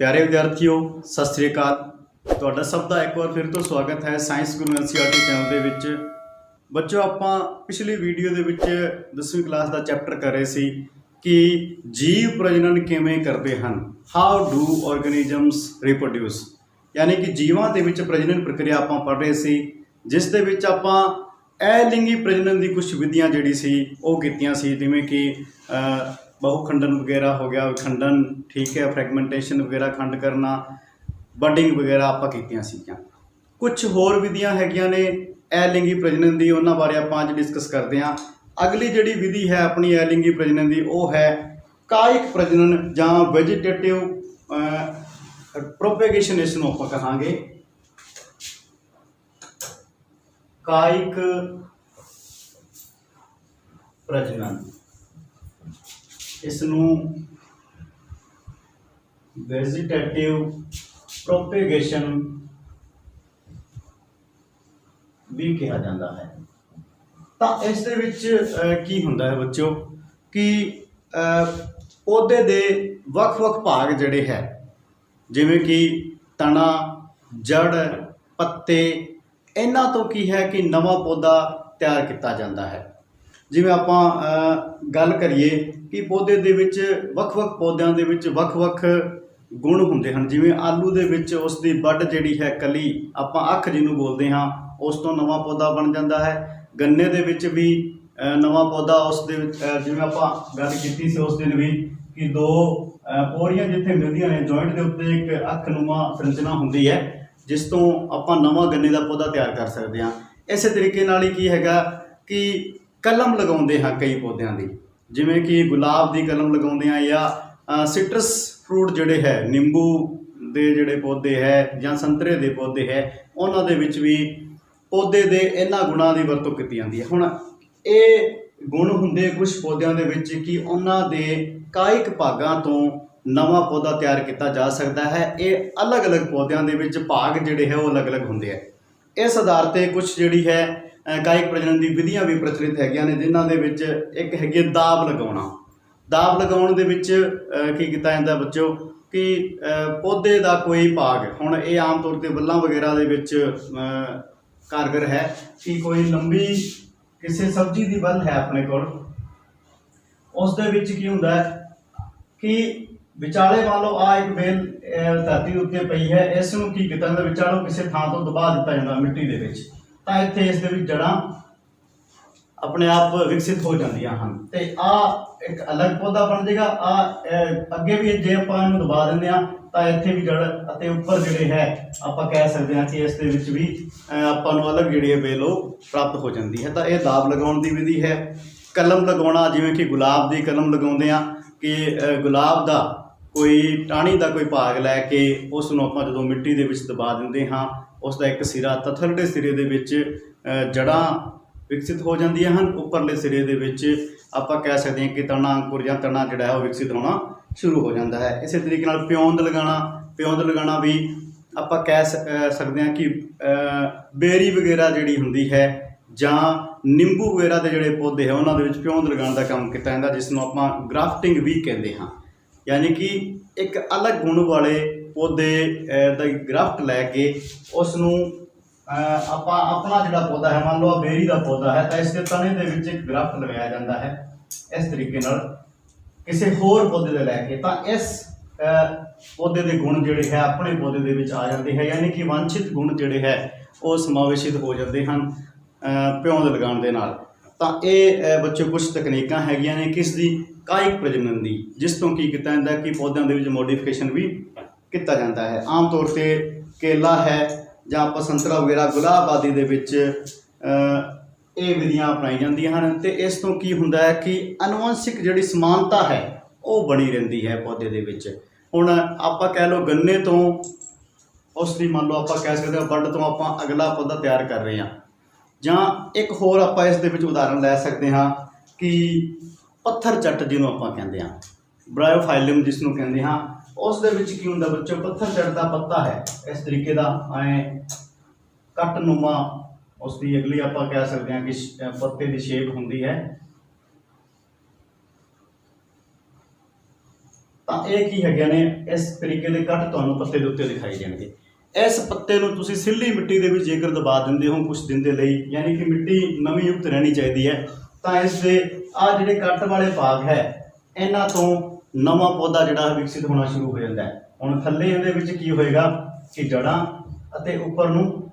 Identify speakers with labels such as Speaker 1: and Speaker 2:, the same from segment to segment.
Speaker 1: प्यारे विद्यार्थियों सत श्री अकाल। ਤੁਹਾਡਾ ਸਭ ਦਾ ਇੱਕ ਵਾਰ ਫਿਰ ਤੋਂ ਸਵਾਗਤ ਹੈ ਸਾਇੰਸ ਗੁਰੂ ਐਨਸੀਈਆਰਟੀ ਚੈਨਲ ਦੇ ਵਿੱਚ। ਬੱਚਿਓ ਆਪਾਂ ਪਿਛਲੀ ਵੀਡੀਓ ਦੇ ਵਿੱਚ 10ਵੀਂ ਕਲਾਸ ਦਾ ਚੈਪਟਰ ਕਰ ਰਹੇ ਸੀ ਕਿ ਜੀਵ ਪ੍ਰਜਨਨ ਕਿਵੇਂ ਕਰਦੇ ਹਨ, ਹਾਊ ਡੂ ਆਰਗੈਨਿਜ਼ਮਸ ਰੀਪਰੋਡਿਊਸ, ਯਾਨੀ ਕਿ ਜੀਵਾਂ ਦੇ ਵਿੱਚ ਪ੍ਰਜਨਨ ਪ੍ਰਕਿਰਿਆ ਆਪਾਂ ਪੜ੍ਹ ਰਹੇ ਸੀ, ਜਿਸ ਦੇ ਵਿੱਚ ਆਪਾਂ ਅਲਿੰਗੀ ਪ੍ਰਜਨਨ ਦੀ ਕੁਝ ਵਿਧੀਆਂ ਜਿਹੜੀ ਸੀ ਉਹ ਕੀਤੀਆਂ ਸੀ, ਜਿਵੇਂ ਕਿ बहुखंडन वगैरह हो गया, विखंडन, ठीक है, फ्रैगमेंटेशन वगैरह, खंड करना, बडिंग वगैरह आप कीतियां सीगियां। कुछ होर विधियां हैगियां ने अलिंगी प्रजनन की, उन्होंने बारे आप अज डिस्कस करते हैं। अगली जिहड़ी विधि है अपनी अलिंगी प्रजनन की वो है कायिक प्रजनन जां वैजीटेटिव प्रोपेगेशन, इसनूं आपां कहांगे कायिक प्रजनन, इसनूं वैजीटेटिव प्रोपेगेशन भी कहा जाता है। तो इस दे विच की हुंदा है बच्चों कि पौधे दे वख-वख भाग जिहड़े है, जिवें कि तना, जड़, पत्ते, इन्हां तो की है कि नवां पौधा तैयार किया जाता है। जिवें आपां गल करिए कि पौधे दे विच वख-वख पौधों दे विच वख-वख गुण हुंदे हन। जिवें आलू दे विच उसदी बड जिहड़ी है कली, आपां अख जिहनूं बोलदे हां, उस तो नवां पौधा बन जाता है। गन्ने दे विच भी नवां पौधा उस दे विच, जिवें आपां गल कीती सी उस दिन भी कि दो पोरियां जिथे मिलदियां ने, जॉइंट दे उत्ते एक अखनुमा संरचना हुंदी है, जिस तो आपां नवां गन्ने दा पौधा तैयार कर सकदे हां। इस तरीके नाल ही की हैगा कि कलम लगाउंदे हां कई पौधों की, जिमें कि गुलाब की कलम लगाउंदे हां, या सिट्रस फ्रूट जिहड़े है, निंबू दे जिहड़े पौधे है या संतरे दे पौधे है, उन्हां दे विच भी पौधे दे इन्हां गुणां की वरतों की जाती है। हुण ये गुण हुंदे कुछ पौधों दे विच कि उन्हां दे कायिक भागां तो नवां पौधा तैयार किया जा सकता है। ये अलग अलग पौधों दे विच भाग जिहड़े है वो अलग अलग हुंदे है। इस आधार पर कुछ जिहड़ी है कायिक प्रजनन की विधियां भी प्रचलित हैगियां ने, जिन्हां दे विच एक हैगी दाब लगाउणा। दाब लगाउण दे विच की कीता जांदा बच्चों कि पौधे का कोई भाग, हुण ये आम तौर पर बल्लां वगैरह दे विच कारगर है कि कोई लंबी किसी सब्जी की बल है अपने कोल, उस दे विच की हुंदा है कि विचाले मान लो आ एक बेल धरती उत्ते पई है, इसनूं की कीता जांदा विचालों किसी थां तो दबा दिता जांदा मिट्टी दे विच, तां इत्थे इस दे विच जड़ां अपने आप विकसित हो जांदियां हन ते आ एक अलग पौधा बन जाएगा। आ अगे भी जे आपां इहनूं दबा दिंदे हां तां इत्थे भी जड़ अते उपर जिहड़े है आपां कह सकदे हां कि इस दे विच भी आपां नूं अलग जिहड़ी बेल प्राप्त हो जाती है। तां इह दाब लगाउण दी विधि है। कलम लगाउणा, जिवें कि गुलाब की कलम लगाउंदे हां कि गुलाब दा कोई टाणी का कोई भाग लैके उसनूं आपां जदों मिट्टी दे विच दबा दिंदे हां, उसका एक सिरा थल्लड़े सिरे दे विच जड़ां विकसित हो जांदियां हन, उपरले सिरे दे विच आपां कह सकते हैं कि तना अंकुर या तना जिहड़ा है वो विकसित होना शुरू हो जाता है। इस तरीके नाल प्योंद लगाना भी आपां कह सकते हैं कि बेरी वगैरह जिहड़ी हुंदी है जां निंबू वगैरह के जिहड़े पौधे है उन्हां दे विच प्योंद लगाउण दा काम कीता जांदा, जिसनूं आपां ग्राफ्टिंग भी कहते हैं। यानी कि एक अलग गुण वाले पौधे दा ग्राफ्ट लैके उसनूं आपां अपना जिहड़ा पौधा है, मान लो बेरी का पौधा है, तो इसके तने दे विच एक ग्राफ्ट लगाया जाता है इस तरीके नाल किसी होर पौधे दे लैके, तां इस पौधे के गुण जिहड़े है अपने पौधे दे विच आ जाते हैं। यानी कि वांछित गुण जिहड़े है वो समावेशित हो जाते हैं प्योंद लगाउण दे नाल। तां ये बच्चों कुछ तकनीकां हैगियां ने किस दी, कायिक प्रजनन की, जिस तो की कीता जांदा कि पौधों के विच मॉडिफिकेशन भी किया जाता है। आम तौर पर केला है जां आपां संतरा वगैरह, गुलाब आदि दे विच ये विधियां अपनाई जांदियां हन। ते इस तो की हुंदा है कि अनुवंशिक जिहड़ी समानता है वो बनी रहिंदी है पौधे दे विच। हुण आपां कह लो गन्ने तो उसकी मान लो आपां कह सकते हैं बड तो आपां अगला पौधा तैयार कर रहे हैं, जां एक होर आपां इस दे विच उदाहरण लै सकते हाँ कि पत्थर चट जिन्हों आपां कहंदे हां, ब्रायोफाइलम जिसनूं कहंदे हां, उस दे विच की हुंदा बच्चों पत्थर चट दा पत्ता है इस तरीके का कटनुमा, उसकी अगली आपां कह सकते हैं कि पत्ते की शेप हुंदी है। ਤਾਂ ਇਹ ਕੀ ਹੈਗੇ ਨੇ, ਇਸ ਤਰੀਕੇ ਦੇ ਕੱਟ ਤੁਹਾਨੂੰ ਪੱਤੇ ਦੇ ਉੱਤੇ ਦਿਖਾਈ ਦੇਣਗੇ। ਇਸ ਪੱਤੇ ਨੂੰ ਤੁਸੀਂ ਸਿੱਲੀ ਮਿੱਟੀ ਦੇ ਵਿੱਚ ਜੇਕਰ ਦਬਾ ਦਿੰਦੇ ਹੋ ਕੁਝ ਦਿਨ ਦੇ ਲਈ, ਯਾਨੀ ਕਿ ਮਿੱਟੀ ਨਮੀ ਯੁਕਤ ਰਹਿਣੀ ਚਾਹੀਦੀ ਹੈ, ਤਾਂ ਇਸ ਦੇ ਆ ਜਿਹੜੇ ਕੱਟ ਵਾਲੇ ਭਾਗ ਹੈ ਇਹਨਾਂ ਤੋਂ ਨਵਾਂ ਪੌਦਾ ਜਿਹੜਾ ਵਿਕਸਿਤ ਹੋਣਾ ਸ਼ੁਰੂ ਹੋ ਜਾਂਦਾ ਹੈ। ਹੁਣ ਥੱਲੇ ਇਹਦੇ ਵਿੱਚ ਕੀ ਹੋਏਗਾ ਕਿ ਜੜਾਂ ਅਤੇ ਉੱਪਰ ਨੂੰ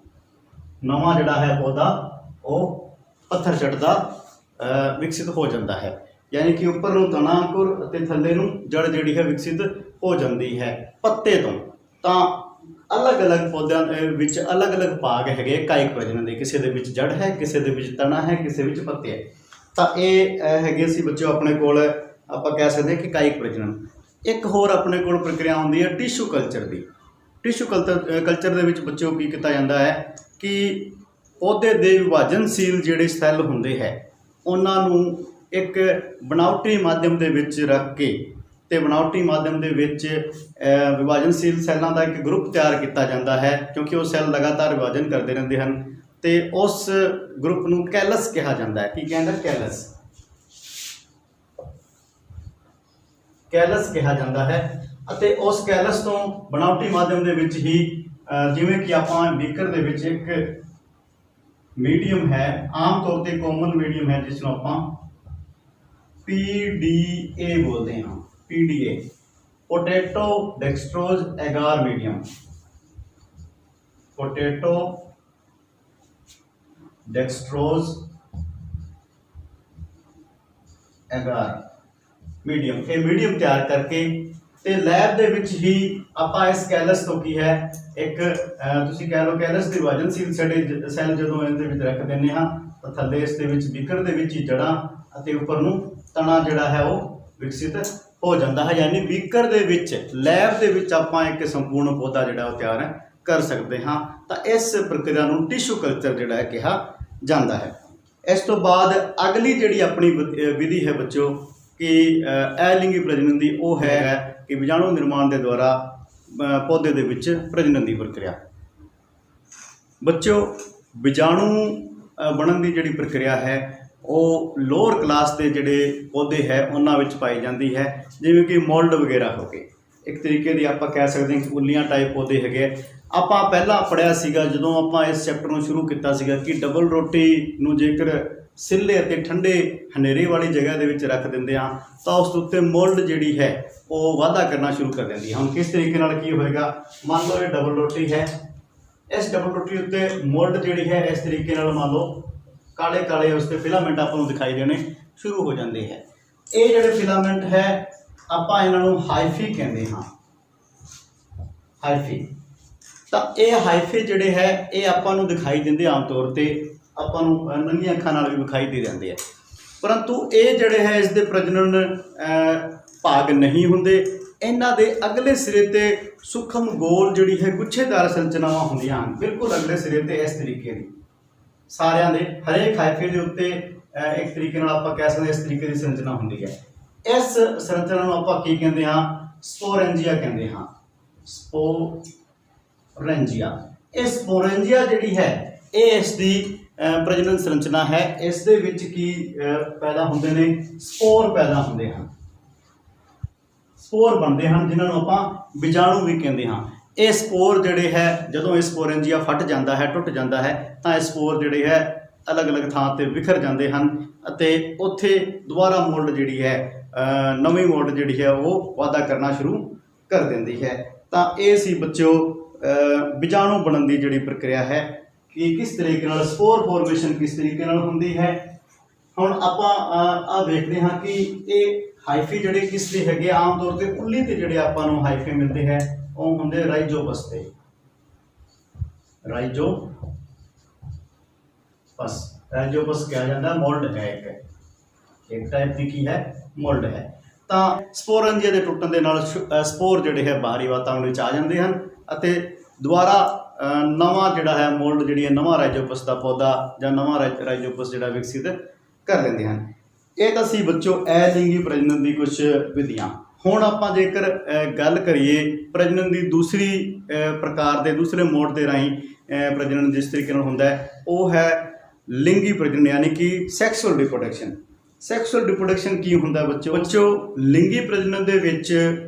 Speaker 1: ਨਵਾਂ ਜਿਹੜਾ ਹੈ ਪੌਦਾ ਉਹ ਪੱਥਰ ਚੱਟਦਾ ਵਿਕਸਿਤ ਹੋ ਜਾਂਦਾ ਹੈ, यानी कि ऊपर ਨੂੰ ਤਣਾ ਅੰਕੁਰ ਅਤੇ ਥੱਲੇ ਨੂੰ ਜੜ ਜਿਹੜੀ ਹੈ ਵਿਕਸਿਤ ਹੋ ਜਾਂਦੀ ਹੈ ਪੱਤੇ ਤੋਂ। ਤਾਂ ਅਲੱਗ-ਅਲੱਗ ਪੌਦਿਆਂ ਦੇ ਵਿੱਚ ਅਲੱਗ-ਅਲੱਗ ਭਾਗ ਹੈਗੇ ਕਾਇਕ ਪ੍ਰਜਨਨ ਦੇ, ਕਿਸੇ ਦੇ ਵਿੱਚ ਜੜ ਹੈ, ਕਿਸੇ ਦੇ ਵਿੱਚ ਤਣਾ ਹੈ, ਕਿਸੇ ਵਿੱਚ ਪੱਤੇ ਹੈ। ਤਾਂ ਇਹ ਹੈਗੇ ਸੀ ਬੱਚਿਓ ਆਪਣੇ ਕੋਲ ਆਪਾਂ ਕਹਿ ਸਕਦੇ ਹਾਂ ਕਿ ਕਾਇਕ ਪ੍ਰਜਨਨ। ਇੱਕ ਹੋਰ ਆਪਣੇ ਕੋਲ ਪ੍ਰਕਿਰਿਆ ਆਉਂਦੀ ਹੈ ਟਿਸ਼ੂ ਕਲਚਰ ਦੀ। ਟਿਸ਼ੂ ਕਲਚਰ ਦੇ ਵਿੱਚ ਬੱਚਿਓ ਕੀ ਕੀਤਾ ਜਾਂਦਾ ਹੈ ਕਿ ਪੌਦੇ ਦੇ ਵਿਭਾਜਨਸ਼ੀਲ ਜਿਹੜੇ ਸੈੱਲ ਹੁੰਦੇ ਹੈ ਉਹਨਾਂ ਨੂੰ ਇੱਕ ਬਣਾਵਟੀ ਮਾਧਿਅਮ ਦੇ ਵਿੱਚ ਰੱਖ ਕੇ ਤੇ ਬਣਾਵਟੀ ਮਾਧਿਅਮ ਦੇ ਵਿੱਚ ਵਿਭਾਜਨਸ਼ੀਲ ਸੈੱਲਾਂ ਦਾ ਇੱਕ ਗਰੁੱਪ ਤਿਆਰ ਕੀਤਾ ਜਾਂਦਾ ਹੈ, ਕਿਉਂਕਿ ਉਹ ਸੈੱਲ ਲਗਾਤਾਰ ਵਿਭਾਜਨ ਕਰਦੇ ਰਹਿੰਦੇ ਹਨ ਤੇ ਉਸ ਗਰੁੱਪ ਨੂੰ ਕੈਲਸ ਕਿਹਾ ਜਾਂਦਾ ਹੈ। ਕੀ ਕਹਿੰਦਾ? ਕੈਲਸ। ਕੈਲਸ ਕਿਹਾ ਜਾਂਦਾ ਹੈ ਅਤੇ ਉਸ ਕੈਲਸ ਤੋਂ ਬਣਾਵਟੀ ਮਾਧਿਅਮ ਦੇ ਵਿੱਚ ਹੀ ਜਿਵੇਂ ਕਿ ਆਪਾਂ ਬੀਕਰ ਦੇ ਵਿੱਚ ਇੱਕ ਮੀਡੀਅਮ ਹੈ, ਆਮ ਤੌਰ ਤੇ ਕਾਮਨ ਮੀਡੀਅਮ ਹੈ ਜਿਸ ਨੂੰ ਆਪਾਂ PDA बोलते हैं। PDA पोटैटो डेक्सट्रोज एगार मीडियम। पोटैटो डेक्सट्रोज एगार मीडियम, ये मीडियम तैयार करके ਤੇ ਲੈਬ ਦੇ ਵਿੱਚ ਹੀ ਆਪਾਂ ਇਸ ਕੈਲਸ ਤੋਂ ਕੀ ਹੈ ਇੱਕ ਤੁਸੀਂ ਕਹਿ ਲਓ ਕੈਲਸ ਦੇ ਵਿਭਾਜਨਸ਼ੀਲ ਸੈੱਲ ਜਦੋਂ ਇਹਦੇ ਵਿੱਚ ਰੱਖ ਦਿੰਦੇ ਹਾਂ ਤਾਂ ਥੱਲੇ ਇਸ ਦੇ ਵਿੱਚ ਬੀਕਰ ਦੇ ਵਿੱਚ ਹੀ ਜੜਾਂ ਅਤੇ ਉੱਪਰ ਨੂੰ ਤਣਾ ਜਿਹੜਾ ਹੈ ਉਹ ਵਿਕਸਿਤ ਹੋ ਜਾਂਦਾ ਹੈ। ਯਾਨੀ ਬੀਕਰ ਦੇ ਵਿੱਚ ਲੈਬ ਦੇ ਵਿੱਚ ਆਪਾਂ ਇੱਕ ਸੰਪੂਰਨ ਪੌਦਾ ਜਿਹੜਾ ਉਹ ਤਿਆਰ ਕਰ ਸਕਦੇ ਹਾਂ। ਤਾਂ ਇਸ ਪ੍ਰਕਿਰਿਆ ਨੂੰ ਟਿਸ਼ੂ ਕਲਚਰ ਜਿਹੜਾ ਹੈ ਕਿਹਾ ਜਾਂਦਾ ਹੈ। ਇਸ ਤੋਂ ਬਾਅਦ ਅਗਲੀ ਜਿਹੜੀ ਆਪਣੀ ਵਿਧੀ ਹੈ ਬੱਚਿਓ ਕਿ ਅਲਿੰਗੀ ਪ੍ਰਜਨਨ ਦੀ, ਉਹ ਹੈ ਕਿ ਬੀਜਾਣੂ ਨਿਰਮਾਣ ਦੇ ਦੁਆਰਾ ਪੌਦੇ ਦੇ ਵਿੱਚ ਪ੍ਰਜਨਨ ਦੀ ਪ੍ਰਕਿਰਿਆ। ਬੱਚਿਓ ਬੀਜਾਣੂ ਬਣਨ ਦੀ ਜਿਹੜੀ ਪ੍ਰਕਿਰਿਆ ਹੈ ਉਹ ਲੋਅਰ ਕਲਾਸ ਦੇ ਜਿਹੜੇ ਪੌਦੇ ਹੈ ਉਹਨਾਂ ਵਿੱਚ ਪਾਈ ਜਾਂਦੀ ਹੈ, ਜਿਵੇਂ ਕਿ ਮੋਲਡ ਵਗੈਰਾ ਹੋ ਗਏ। ਇੱਕ ਤਰੀਕੇ ਦੀ ਆਪਾਂ ਕਹਿ ਸਕਦੇ ਹਾਂ ਕਿ ਉੱਲੀਆਂ ਟਾਈਪ ਪੌਦੇ ਹੈਗੇ। ਆਪਾਂ ਪਹਿਲਾਂ ਪੜ੍ਹਿਆ ਸੀਗਾ ਜਦੋਂ ਆਪਾਂ ਇਸ ਚੈਪਟਰ ਨੂੰ ਸ਼ੁਰੂ ਕੀਤਾ ਸੀਗਾ ਕਿ ਡਬਲ ਰੋਟੀ ਨੂੰ ਜੇਕਰ ਸਿੱਲੇ ਅਤੇ ਠੰਡੇ ਹਨੇਰੇ ਵਾਲੀ ਜਗ੍ਹਾ ਦੇ ਵਿੱਚ ਰੱਖ ਦਿੰਦੇ ਹਾਂ ਤਾਂ ਉਸ ਦੇ ਉੱਤੇ ਮੋਲਡ ਜਿਹੜੀ ਹੈ ਉਹ ਵਾਧਾ ਕਰਨਾ ਸ਼ੁਰੂ ਕਰ ਦਿੰਦੀ ਹੈ। ਹੁਣ ਕਿਸ ਤਰੀਕੇ ਨਾਲ ਕੀ ਹੋਏਗਾ, ਮੰਨ ਲਓ ਇਹ ਡਬਲ ਰੋਟੀ ਹੈ, ਇਸ ਡਬਲ ਰੋਟੀ ਉੱਤੇ ਮੋਲਡ ਜਿਹੜੀ ਹੈ ਇਸ ਤਰੀਕੇ ਨਾਲ ਮੰਨ ਲਓ ਕਾਲੇ ਕਾਲੇ ਉਸ 'ਤੇ ਫਿਲਾਮੈਂਟ ਆਪਾਂ ਨੂੰ ਦਿਖਾਈ ਦੇਣੇ ਸ਼ੁਰੂ ਹੋ ਜਾਂਦੇ ਹੈ। ਇਹ ਜਿਹੜੇ ਫਿਲਾਮੈਂਟ ਹੈ ਆਪਾਂ ਇਹਨਾਂ ਨੂੰ ਹਾਈਫੀ ਕਹਿੰਦੇ ਹਾਂ। ਹਾਈਫੀ। ਤਾਂ ਇਹ ਹਾਈਫੇ ਜਿਹੜੇ ਹੈ ਇਹ ਆਪਾਂ ਨੂੰ ਦਿਖਾਈ ਦਿੰਦੇ ਆਮ ਤੌਰ 'ਤੇ ਆਪਾਂ ਨੂੰ ਨੰਗੀਆਂ ਅੱਖਾਂ ਨਾਲ ਵੀ ਵਿਖਾਈ ਦੇ ਜਾਂਦੇ ਆ, ਪਰੰਤੂ ਇਹ ਜਿਹੜੇ ਹੈ ਇਸ ਦੇ ਪ੍ਰਜਨਨ ਭਾਗ ਨਹੀਂ ਹੁੰਦੇ। ਇਹਨਾਂ ਦੇ ਅਗਲੇ ਸਿਰੇ 'ਤੇ ਸੂਖਮ ਗੋਲ ਜਿਹੜੀ ਹੈ ਗੁੱਛੇਦਾਰ ਸੰਰਚਨਾਵਾਂ ਹੁੰਦੀਆਂ ਹਨ, ਬਿਲਕੁਲ ਅਗਲੇ ਸਿਰੇ 'ਤੇ ਇਸ ਤਰੀਕੇ ਦੀ ਸਾਰਿਆਂ ਦੇ ਹਰੇਕ ਹਾਈਫੇ ਦੇ ਉੱਤੇ ਇੱਕ ਤਰੀਕੇ ਨਾਲ ਆਪਾਂ ਕਹਿ ਸਕਦੇ ਇਸ ਤਰੀਕੇ ਦੀ ਸੰਰਚਨਾ ਹੁੰਦੀ ਹੈ। ਇਸ ਸੰਰਚਨਾ ਨੂੰ ਆਪਾਂ ਕੀ ਕਹਿੰਦੇ ਹਾਂ? ਸਪੋਰੈਂਜੀਆ ਕਹਿੰਦੇ ਹਾਂ। ਸਪੋਰੈਂਜੀਆ। ਇਹ ਸਪੋਰੈਂਜੀਆ ਜਿਹੜੀ ਹੈ ਇਹ ਇਸ ਦੀ ਪ੍ਰਜਨਨ ਸੰਰਚਨਾ ਹੈ। ਇਸ ਦੇ ਵਿੱਚ ਕੀ ਪੈਦਾ ਹੁੰਦੇ ਨੇ? ਸਪੋਰ ਪੈਦਾ ਹੁੰਦੇ ਹਨ, ਸਪੋਰ ਬਣਦੇ ਹਨ ਜਿਨ੍ਹਾਂ ਨੂੰ ਆਪਾਂ ਬੀਜਾਣੂ ਵੀ ਕਹਿੰਦੇ ਹਾਂ। ਇਹ ਸਪੋਰ ਜਿਹੜੇ ਹੈ ਜਦੋਂ ਇਹ ਸਪੋਰੈਂਜੀਆ ਫਟ ਜਾਂਦਾ ਹੈ, ਟੁੱਟ ਜਾਂਦਾ ਹੈ, ਤਾਂ ਇਹ ਸਪੋਰ ਜਿਹੜੇ ਹੈ ਅਲੱਗ-ਅਲੱਗ ਥਾਂ 'ਤੇ ਵਿਖਰ ਜਾਂਦੇ ਹਨ ਅਤੇ ਉੱਥੇ ਦੁਬਾਰਾ ਮੋਲਡ ਜਿਹੜੀ ਹੈ ਨਵੀਂ ਮੋਲਡ ਜਿਹੜੀ ਹੈ ਉਹ ਵਾਧਾ ਕਰਨਾ ਸ਼ੁਰੂ ਕਰ ਦਿੰਦੀ ਹੈ। ਤਾਂ ਇਹ ਸੀ ਬੱਚਿਓ ਬੀਜਾਣੂ ਬਣਨ ਦੀ ਜਿਹੜੀ ਪ੍ਰਕਿਰਿਆ ਹੈ ਕਿ ਕਿਸ ਤਰੀਕੇ ਨਾਲ ਸਪੋਰ ਫਾਰਮੇਸ਼ਨ ਕਿਸ ਤਰੀਕੇ ਨਾਲ ਹੁੰਦੀ ਹੈ। ਹੁਣ ਆਪਾਂ ਆ ਦੇਖਦੇ ਹਾਂ ਕਿ ਇਹ ਹਾਈਫੀ ਜਿਹੜੇ ਕਿਸ ਦੇ ਹੈਗੇ, ਆਮ ਤੌਰ 'ਤੇ ਉੱਲੀ 'ਤੇ ਜਿਹੜੇ ਆਪਾਂ ਨੂੰ ਹਾਈਫੇ ਮਿਲਦੇ ਹੈ ਉਹ ਹੁੰਦੇ ਰਾਈਜੋਪਸ 'ਤੇ। ਰਾਈਜੋਪਸ ਕਿਹਾ ਜਾਂਦਾ ਮੋਲਡ ਹੈ, ਇੱਕ ਟਾਈਪ ਦੀ ਕੀ ਹੈ ਮੋਲਡ ਹੈ। ਤਾਂ ਸਪੋਰੈਂਜੀਆ ਦੇ ਟੁੱਟਣ ਦੇ ਨਾਲ ਸਪੋਰ ਜਿਹੜੇ ਹੈ ਬਾਹਰੀ ਵਾਤਾਵਰਣ ਵਿੱਚ ਆ ਜਾਂਦੇ ਹਨ ਅਤੇ ਦੁਬਾਰਾ ਨਵਾਂ ਜਿਹੜਾ ਹੈ ਮੋਲਡ ਜਿਹੜੀ ਹੈ ਨਵਾਂ ਰਾਈਜੋਪਸ ਦਾ ਪੌਦਾ ਜਾਂ ਨਵਾਂ ਰਾਈਜੋਪਸ ਜਿਹੜਾ ਵਿਕਸਿਤ ਕਰ ਲੈਂਦੇ ਹਨ। ਇਹ ਤਾਂ ਸੀ ਬੱਚੋ ਅਲਿੰਗੀ ਪ੍ਰਜਨਨ ਦੀ ਕੁਝ ਵਿਧੀਆਂ। ਹੁਣ ਆਪਾਂ ਜੇਕਰ ਗੱਲ ਕਰੀਏ ਪ੍ਰਜਨਨ ਦੀ ਦੂਸਰੀ ਪ੍ਰਕਾਰ ਦੇ ਦੂਸਰੇ ਮੋਡ ਦੇ ਰਾਹੀਂ ਪ੍ਰਜਨਨ ਜਿਸ ਤਰੀਕੇ ਨਾਲ ਹੁੰਦਾ ਹੈ ਉਹ ਹੈ ਲਿੰਗੀ ਪ੍ਰਜਨਨ, ਯਾਨੀ ਕਿ ਸੈਕਸੁਅਲ ਰਿਪਰੋਡਕਸ਼ਨ। ਸੈਕਸੁਅਲ ਰਿਪਰੋਡਕਸ਼ਨ ਕੀ ਹੁੰਦਾ ਬੱਚੋ? ਲਿੰਗੀ ਪ੍ਰਜਨਨ ਦੇ ਵਿੱਚ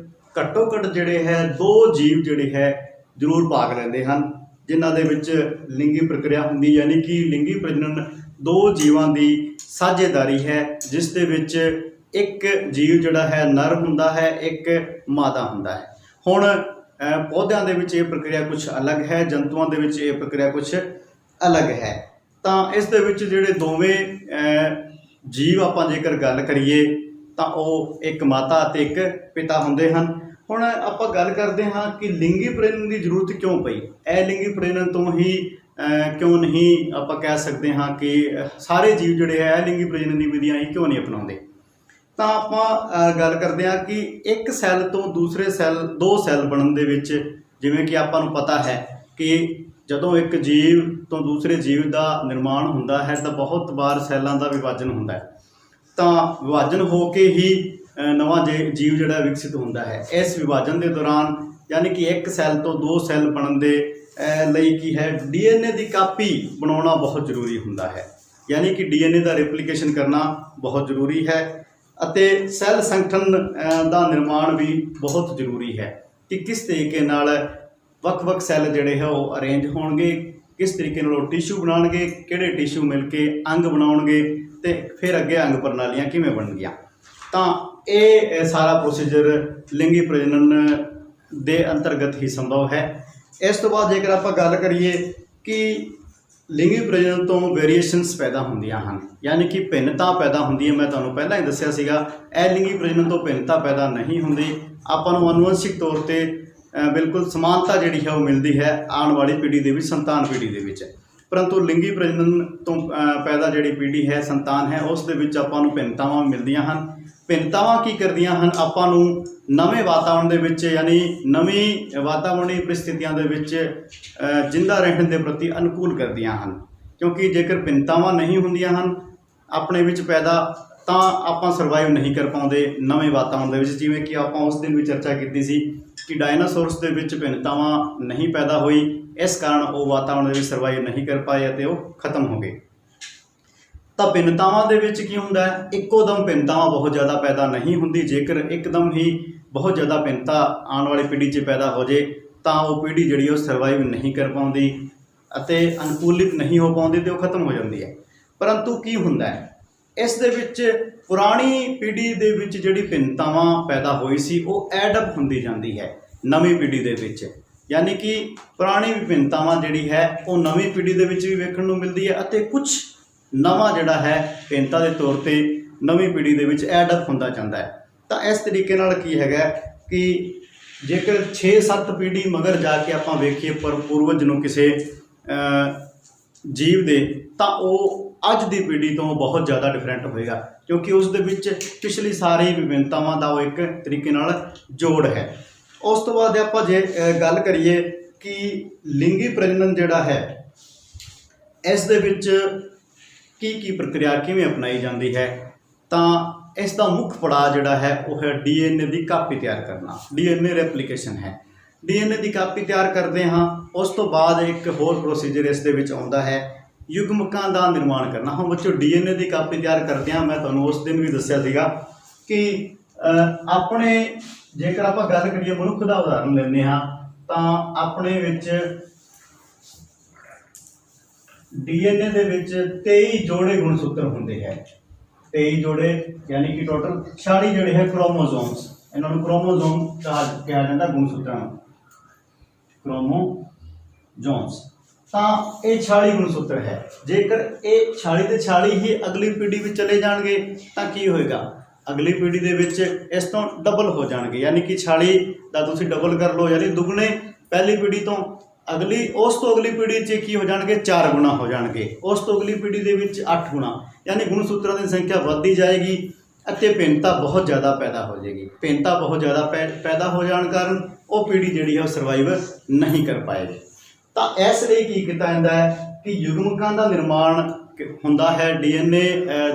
Speaker 1: ਘੱਟੋ ਘੱਟ ਜਿਹੜੇ ਹੈ 2 ਜੀਵ ਜਿਹੜੇ ਹੈ ਜ਼ਰੂਰ ਭਾਗ ਲੈਂਦੇ ਹਨ, ਜਿਨ੍ਹਾਂ ਦੇ ਵਿੱਚ ਲਿੰਗੀ ਪ੍ਰਕਿਰਿਆ ਹੁੰਦੀ, ਯਾਨੀ ਕਿ ਲਿੰਗੀ ਪ੍ਰਜਨਨ 2 ਜੀਵਾਂ ਦੀ ਸਾਂਝੇਦਾਰੀ ਹੈ, ਜਿਸ ਦੇ ਵਿੱਚ ਇੱਕ ਜੀਵ ਜਿਹੜਾ ਹੈ ਨਰ ਹੁੰਦਾ ਹੈ, ਇੱਕ ਮਾਦਾ ਹੁੰਦਾ ਹੈ। ਹੁਣ ਪੌਦਿਆਂ ਦੇ ਵਿੱਚ ਇਹ ਪ੍ਰਕਿਰਿਆ ਕੁਝ ਅਲੱਗ ਹੈ, ਜੰਤੂਆਂ ਦੇ ਵਿੱਚ ਇਹ ਪ੍ਰਕਿਰਿਆ ਕੁਝ ਅਲੱਗ ਹੈ। ਤਾਂ ਇਸ ਦੇ ਵਿੱਚ ਜਿਹੜੇ ਦੋਵੇਂ ਜੀਵ ਆਪਾਂ ਜੇਕਰ ਗੱਲ ਕਰੀਏ ਤਾਂ ਉਹ ਇੱਕ ਮਾਤਾ ਅਤੇ ਇੱਕ ਪਿਤਾ ਹੁੰਦੇ ਹਨ। ਹੁਣ ਆਪਾਂ ਗੱਲ ਕਰਦੇ ਹਾਂ ਕਿ ਲਿੰਗੀ ਪ੍ਰਜਨਨ ਦੀ ਜ਼ਰੂਰਤ ਕਿਉਂ ਪਈ। ਲਿੰਗੀ ਪ੍ਰਜਨਨ ਤੋਂ ਹੀ ਕਿਉਂ ਨਹੀਂ ਆਪਾਂ ਕਹਿ ਸਕਦੇ ਹਾਂ ਕਿ ਸਾਰੇ ਜੀਵ ਜਿਹੜੇ ਹੈ ਲਿੰਗੀ ਪ੍ਰਜਨਨ ਦੀ ਵਿਧੀਆਂ ਹੀ ਕਿਉਂ ਨਹੀਂ ਅਪਣਾਉਂਦੇ। ਤਾਂ ਆਪਾਂ ਗੱਲ ਕਰਦੇ ਹਾਂ ਕਿ ਇੱਕ ਸੈੱਲ ਤੋਂ ਦੂਸਰੇ ਸੈੱਲ 2 ਸੈੱਲ ਬਣਨ ਦੇ ਵਿੱਚ, ਜਿਵੇਂ ਕਿ ਆਪਾਂ ਨੂੰ ਪਤਾ ਹੈ ਕਿ ਜਦੋਂ ਇੱਕ ਜੀਵ ਤੋਂ ਦੂਸਰੇ ਜੀਵ ਦਾ ਨਿਰਮਾਣ ਹੁੰਦਾ ਹੈ ਤਾਂ ਬਹੁਤ ਵਾਰ ਸੈੱਲਾਂ ਦਾ ਵਿਭਾਜਨ ਹੁੰਦਾ ਹੈ। ਤਾਂ ਵਿਭਾਜਨ ਹੋ ਕੇ ਹੀ ਨਵਾਂ ਜੀਵ ਜਿਹੜਾ ਵਿਕਸਿਤ ਹੁੰਦਾ ਹੈ। ਇਸ ਵਿਭਾਜਨ ਦੇ ਦੌਰਾਨ ਯਾਨੀ ਕਿ ਇੱਕ ਸੈੱਲ ਤੋਂ 2 ਸੈੱਲ ਬਣਨ ਦੇ ਲਈ ਕੀ ਹੈ, DNA ਦੀ ਕਾਪੀ ਬਣਾਉਣਾ ਬਹੁਤ ਜ਼ਰੂਰੀ ਹੁੰਦਾ ਹੈ, ਯਾਨੀ ਕਿ DNA ਦਾ ਰੈਪਲੀਕੇਸ਼ਨ ਕਰਨਾ ਬਹੁਤ ਜ਼ਰੂਰੀ ਹੈ। ਅਤੇ ਸੈੱਲ ਸੰਗਠਨ ਦਾ ਨਿਰਮਾਣ ਵੀ ਬਹੁਤ ਜ਼ਰੂਰੀ ਹੈ ਕਿ ਕਿਸ ਤਰੀਕੇ ਨਾਲ ਵੱਖ-ਵੱਖ ਸੈੱਲ ਜਿਹੜੇ ਹੈ ਉਹ ਅਰੇਂਜ ਹੋਣਗੇ, ਕਿਸ ਤਰੀਕੇ ਨਾਲ ਉਹ ਟਿਸ਼ੂ ਬਣਾਉਣਗੇ, ਕਿਹੜੇ ਟਿਸ਼ੂ ਮਿਲ ਕੇ ਅੰਗ ਬਣਾਉਣਗੇ ਅਤੇ ਫਿਰ ਅੱਗੇ ਅੰਗ ਪ੍ਰਣਾਲੀਆਂ ਕਿਵੇਂ ਬਣਨਗੀਆਂ। ਤਾਂ ਇਹ ਸਾਰਾ ਪ੍ਰੋਸੀਜਰ ਲਿੰਗੀ ਪ੍ਰਜਨਨ ਦੇ ਅੰਤਰਗਤ ਹੀ ਸੰਭਵ ਹੈ। ਇਸ ਤੋਂ ਬਾਅਦ ਜੇਕਰ ਆਪਾਂ ਗੱਲ ਕਰੀਏ ਕਿ ਲਿੰਗੀ ਪ੍ਰਜਨਨ ਤੋਂ ਵੇਰੀਏਸ਼ਨਸ ਪੈਦਾ ਹੁੰਦੀਆਂ ਹਨ, ਯਾਨੀ ਕਿ ਭਿੰਨਤਾ ਪੈਦਾ ਹੁੰਦੀ ਹੈ। ਮੈਂ ਤੁਹਾਨੂੰ ਪਹਿਲਾਂ ਹੀ ਦੱਸਿਆ ਸੀਗਾ, ਲਿੰਗੀ ਪ੍ਰਜਨਨ ਤੋਂ ਭਿੰਨਤਾ ਪੈਦਾ ਨਹੀਂ ਹੁੰਦੀ। ਆਪਾਂ ਨੂੰ ਅਨੁਵੰਸ਼ਿਕ ਤੌਰ 'ਤੇ ਬਿਲਕੁਲ ਸਮਾਨਤਾ ਜਿਹੜੀ ਹੈ ਉਹ ਮਿਲਦੀ ਹੈ ਆਉਣ ਵਾਲੀ ਪੀੜ੍ਹੀ ਦੇ ਵਿੱਚ, ਸੰਤਾਨ ਪੀੜ੍ਹੀ ਦੇ ਵਿੱਚ। ਪਰੰਤੂ ਲਿੰਗੀ ਪ੍ਰਜਨਨ ਤੋਂ ਪੈਦਾ ਜਿਹੜੀ ਪੀੜ੍ਹੀ ਹੈ, ਸੰਤਾਨ ਹੈ, ਉਸ ਦੇ ਵਿੱਚ ਆਪਾਂ ਨੂੰ ਭਿੰਨਤਾਵਾਂ ਮਿਲਦੀਆਂ ਹਨ। ਭਿੰਨਤਾਵਾਂ ਕੀ ਕਰਦੀਆਂ ਹਨ, ਆਪਾਂ ਨੂੰ ਨਵੇਂ ਵਾਤਾਵਰਣ ਦੇ ਵਿੱਚ ਯਾਨੀ ਨਵੀਂ ਵਾਤਾਵਰਣੀ ਪਰਿਸਥਿਤੀਆਂ ਦੇ ਵਿੱਚ ਜਿੰਦਾ ਰਹਿਣ ਦੇ ਪ੍ਰਤੀ ਅਨੁਕੂਲ ਕਰਦੀਆਂ ਹਨ। ਕਿਉਂਕਿ ਜੇਕਰ ਭਿੰਨਤਾਵਾਂ ਨਹੀਂ ਹੁੰਦੀਆਂ ਹਨ ਆਪਣੇ ਵਿੱਚ ਪੈਦਾ, ਤਾਂ ਆਪਾਂ ਸਰਵਾਈਵ ਨਹੀਂ ਕਰ ਪਾਉਂਦੇ ਨਵੇਂ ਵਾਤਾਵਰਣ ਦੇ ਵਿੱਚ। ਜਿਵੇਂ ਕਿ ਆਪਾਂ ਉਸ ਦਿਨ ਵੀ ਚਰਚਾ ਕੀਤੀ ਸੀ ਕਿ ਡਾਇਨਾਸੌਰਸ ਦੇ ਵਿੱਚ ਭਿੰਨਤਾਵਾਂ ਨਹੀਂ ਪੈਦਾ ਹੋਈ, ਇਸ ਕਾਰਨ ਉਹ ਵਾਤਾਵਰਣ ਦੇ ਵਿੱਚ ਸਰਵਾਈਵ ਨਹੀਂ ਕਰ ਪਾਏ ਅਤੇ ਉਹ ਖਤਮ ਹੋ ਗਏ। ਤਾਂ ਭਿੰਨਤਾਵਾਂ ਦੇ ਵਿੱਚ ਕੀ ਹੁੰਦਾ ਹੈ, ਇੱਕੋ ਦਮ ਭਿੰਨਤਾਵਾਂ ਬਹੁਤ ਜ਼ਿਆਦਾ ਪੈਦਾ ਨਹੀਂ ਹੁੰਦੀ। ਜੇਕਰ ਇੱਕਦਮ ਹੀ ਬਹੁਤ ਜ਼ਿਆਦਾ ਭਿੰਨਤਾ ਆਉਣ ਵਾਲੀ ਪੀੜ੍ਹੀ 'ਚ ਪੈਦਾ ਹੋ ਜੇ ਤਾਂ ਉਹ ਪੀੜ੍ਹੀ ਜਿਹੜੀ ਉਹ ਸਰਵਾਈਵ ਨਹੀਂ ਕਰ ਪਾਉਂਦੀ ਅਤੇ ਅਨੁਕੂਲਿਤ ਨਹੀਂ ਹੋ ਪਾਉਂਦੀ ਅਤੇ ਉਹ ਖਤਮ ਹੋ ਜਾਂਦੀ ਹੈ। ਪਰੰਤੂ ਕੀ ਹੁੰਦਾ ਹੈ, ਇਸ ਦੇ ਵਿੱਚ ਪੁਰਾਣੀ ਪੀੜ੍ਹੀ ਦੇ ਵਿੱਚ ਜਿਹੜੀ ਭਿੰਨਤਾਵਾਂ ਪੈਦਾ ਹੋਈ ਸੀ ਉਹ ਐਡਅਪ ਹੁੰਦੀ ਜਾਂਦੀ ਹੈ ਨਵੀਂ ਪੀੜ੍ਹੀ ਦੇ ਵਿੱਚ। ਯਾਨੀ ਕਿ ਪੁਰਾਣੀ ਭਿੰਨਤਾਵਾਂ ਜਿਹੜੀ ਹੈ ਉਹ ਨਵੀਂ ਪੀੜ੍ਹੀ ਦੇ ਵਿੱਚ ਵੀ ਵੇਖਣ ਨੂੰ ਮਿਲਦੀ ਹੈ ਅਤੇ ਕੁਝ ਨਵਾਂ ਜਿਹੜਾ ਹੈ ਭਿੰਨਤਾ ਦੇ ਤੌਰ 'ਤੇ ਨਵੀਂ ਪੀੜ੍ਹੀ ਦੇ ਵਿੱਚ ਐਡਅਪ ਹੁੰਦਾ ਜਾਂਦਾ ਹੈ। ਤਾਂ ਇਸ ਤਰੀਕੇ ਨਾਲ ਕੀ ਹੈਗਾ ਕਿ ਜੇਕਰ 6-7 ਪੀੜ੍ਹੀ ਮਗਰ ਜਾ ਕੇ ਆਪਾਂ ਵੇਖੀਏ ਪੂਰਵਜ ਨੂੰ ਕਿਸੇ ਜੀਵ ਦੇ, ਤਾਂ ਉਹ ਅੱਜ ਦੀ ਪੀੜ੍ਹੀ ਤੋਂ ਬਹੁਤ ਜ਼ਿਆਦਾ ਡਿਫਰੈਂਟ ਹੋਏਗਾ, ਕਿਉਂਕਿ ਉਸ ਦੇ ਵਿੱਚ ਪਿਛਲੀ ਸਾਰੀ ਵਿਭਿੰਨਤਾਵਾਂ ਦਾ ਉਹ ਇੱਕ ਤਰੀਕੇ ਨਾਲ ਜੋੜ ਹੈ। ਉਸ ਤੋਂ ਬਾਅਦ ਆਪਾਂ ਜੇ ਗੱਲ ਕਰੀਏ ਕਿ ਲਿੰਗੀ ਪ੍ਰਜਨਨ ਜਿਹੜਾ ਹੈ ਇਸ ਦੇ ਵਿੱਚ ਕੀ ਪ੍ਰਕਿਰਿਆ ਕਿਵੇਂ ਅਪਣਾਈ ਜਾਂਦੀ ਹੈ, ਤਾਂ ਇਸ ਦਾ ਮੁੱਖ ਪੜਾਅ ਜਿਹੜਾ ਹੈ ਉਹ ਹੈ DNA ਦੀ ਕਾਪੀ ਤਿਆਰ ਕਰਨਾ। DNA ਰੈਪਲੀਕੇਸ਼ਨ ਹੈ। DNA ਦੀ ਕਾਪੀ ਤਿਆਰ ਕਰਦੇ ਹਾਂ, ਉਸ ਤੋਂ ਬਾਅਦ ਇੱਕ ਹੋਰ ਪ੍ਰੋਸੀਜਰ ਇਸ ਦੇ ਵਿੱਚ ਆਉਂਦਾ ਹੈ, ਯੁਗਮਕਾਂ ਦਾ ਨਿਰਮਾਣ ਕਰਨਾ। ਹੁਣ ਬੱਚੋ DNA ਦੀ ਕਾਪੀ ਤਿਆਰ ਕਰਦੇ ਹਾਂ, ਮੈਂ ਤੁਹਾਨੂੰ ਉਸ ਦਿਨ ਵੀ ਦੱਸਿਆ ਸੀਗਾ ਕਿ ਆਪਣੇ ਜੇਕਰ ਆਪਾਂ ਗੱਲ ਕਰੀਏ ਮਨੁੱਖ ਦਾ ਉਦਾਹਰਨ ਲੈਂਦੇ ਹਾਂ ਤਾਂ ਆਪਣੇ ਵਿੱਚ DNA ਦੇ ਵਿੱਚ 23 ਜੋੜੇ ਗੁਣਸੂਤਰ ਹੁੰਦੇ ਹੈ। 23 ਜੋੜੇ ਯਾਨੀ ਕਿ ਟੋਟਲ 46 ਜਿਹੜੇ ਹੈ ਕ੍ਰੋਮੋਜ਼ੋਮਸ, ਇਹਨਾਂ ਨੂੰ ਕ੍ਰੋਮੋਜ਼ੋਮ ਕਿਹਾ ਜਾਂਦਾ, ਗੁਣਸੂਤਰਾਂ ਨੂੰ ਕ੍ਰੋਮੋਜ਼ੋਮਸ। ਤਾਂ ਇਹ 46 ਗੁਣਸੂਤਰ ਹੈ। ਜੇਕਰ ਇਹ 46 ਦੇ 46 ਹੀ ਅਗਲੀ ਪੀੜ੍ਹੀ ਵਿੱਚ ਚਲੇ ਜਾਣਗੇ ਤਾਂ ਕੀ ਹੋਏਗਾ, ਅਗਲੀ ਪੀੜ੍ਹੀ ਦੇ ਵਿੱਚ ਇਸ ਤੋਂ ਡਬਲ ਹੋ ਜਾਣਗੇ। ਯਾਨੀ ਕਿ 46 ਦਾ ਤੁਸੀਂ ਡਬਲ ਕਰ ਲਓ, ਯਾਨੀ ਦੁੱਗਣੇ ਪਹਿਲੀ ਪੀੜ੍ਹੀ ਤੋਂ ਅਗਲੀ, ਉਸ ਤੋਂ ਅਗਲੀ ਪੀੜ੍ਹੀ 'ਚ ਕੀ ਹੋ ਜਾਣਗੇ, 4 ਗੁਣਾ ਹੋ ਜਾਣਗੇ, ਉਸ ਤੋਂ ਅਗਲੀ ਪੀੜ੍ਹੀ ਦੇ ਵਿੱਚ 8 ਗੁਣਾ। ਯਾਨੀ ਗੁਣਸੂਤਰਾਂ ਦੀ ਸੰਖਿਆ ਵੱਧਦੀ ਜਾਏਗੀ ਅਤੇ ਭਿੰਨਤਾ ਬਹੁਤ ਜ਼ਿਆਦਾ ਪੈਦਾ ਹੋ ਜਾਏਗੀ। ਭਿੰਨਤਾ ਬਹੁਤ ਜ਼ਿਆਦਾ ਪੈਦਾ ਹੋ ਜਾਣ ਕਾਰਨ ਉਹ ਪੀੜ੍ਹੀ ਜਿਹੜੀ ਹੈ ਉਹ ਸਰਵਾਈਵ ਨਹੀਂ ਕਰ ਪਾਏਗੀ। ਤਾਂ ਇਸ ਲਈ ਕੀ ਕੀਤਾ ਜਾਂਦਾ ਹੈ ਕਿ ਯੁਗਮਕਾਂ ਦਾ ਨਿਰਮਾਣ ਹੁੰਦਾ ਹੈ DNA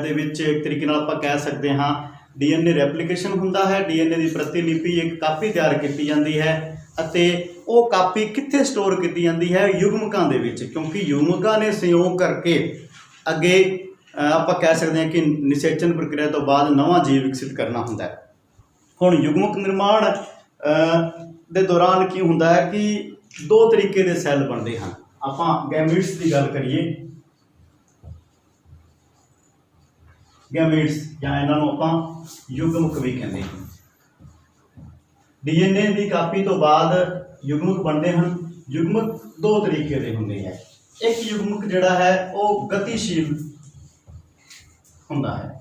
Speaker 1: ਦੇ ਵਿੱਚ। ਇੱਕ ਤਰੀਕੇ ਨਾਲ ਆਪਾਂ ਕਹਿ ਸਕਦੇ ਹਾਂ DNA ਰੈਪਲੀਕੇਸ਼ਨ ਹੁੰਦਾ ਹੈ। DNA ਦੀ ਪ੍ਰਤੀਲਿਪੀ ਇੱਕ ਕਾਪੀ ਤਿਆਰ ਕੀਤੀ ਜਾਂਦੀ ਹੈ ਅਤੇ ਉਹ ਕਾਪੀ ਕਿੱਥੇ ਸਟੋਰ ਕੀਤੀ ਜਾਂਦੀ ਹੈ, ਯੁਗਮਕਾਂ ਦੇ ਵਿੱਚ, ਕਿਉਂਕਿ ਯੁਗਮਕਾਂ ਨੇ ਸੰਯੋਗ ਕਰਕੇ ਅੱਗੇ ਆਪਾਂ ਕਹਿ ਸਕਦੇ ਹਾਂ ਕਿ ਨਿਸ਼ੇਚਨ ਪ੍ਰਕਿਰਿਆ ਤੋਂ ਬਾਅਦ ਨਵਾਂ ਜੀਵ ਵਿਕਸਿਤ ਕਰਨਾ ਹੁੰਦਾ ਹੈ। ਹੁਣ ਯੁਗਮਕ ਨਿਰਮਾਣ ਦੇ ਦੌਰਾਨ ਕੀ ਹੁੰਦਾ ਹੈ ਕਿ ਦੋ ਤਰੀਕੇ ਦੇ ਸੈੱਲ ਬਣਦੇ ਹਨ। ਆਪਾਂ ਗੈਮੀਟਸ ਦੀ ਗੱਲ ਕਰੀਏ, ਗੈਮੀਟਸ ਜਾਂ ਇਹਨਾਂ ਨੂੰ ਆਪਾਂ ਯੁਗਮਕ ਵੀ ਕਹਿੰਦੇ ਹਾਂ। ਡੀਐਨਏ ਦੀ ਕਾਪੀ ਤੋਂ ਬਾਅਦ ਯੁਗਮਕ ਬਣਦੇ ਹਨ। ਯੁਗਮਕ ਦੋ ਤਰੀਕੇ ਦੇ ਹੁੰਦੇ ਹੈ। ਇੱਕ ਯੁਗਮਕ ਜਿਹੜਾ ਹੈ ਉਹ ਗਤੀਸ਼ੀਲ ਹੁੰਦਾ ਹੈ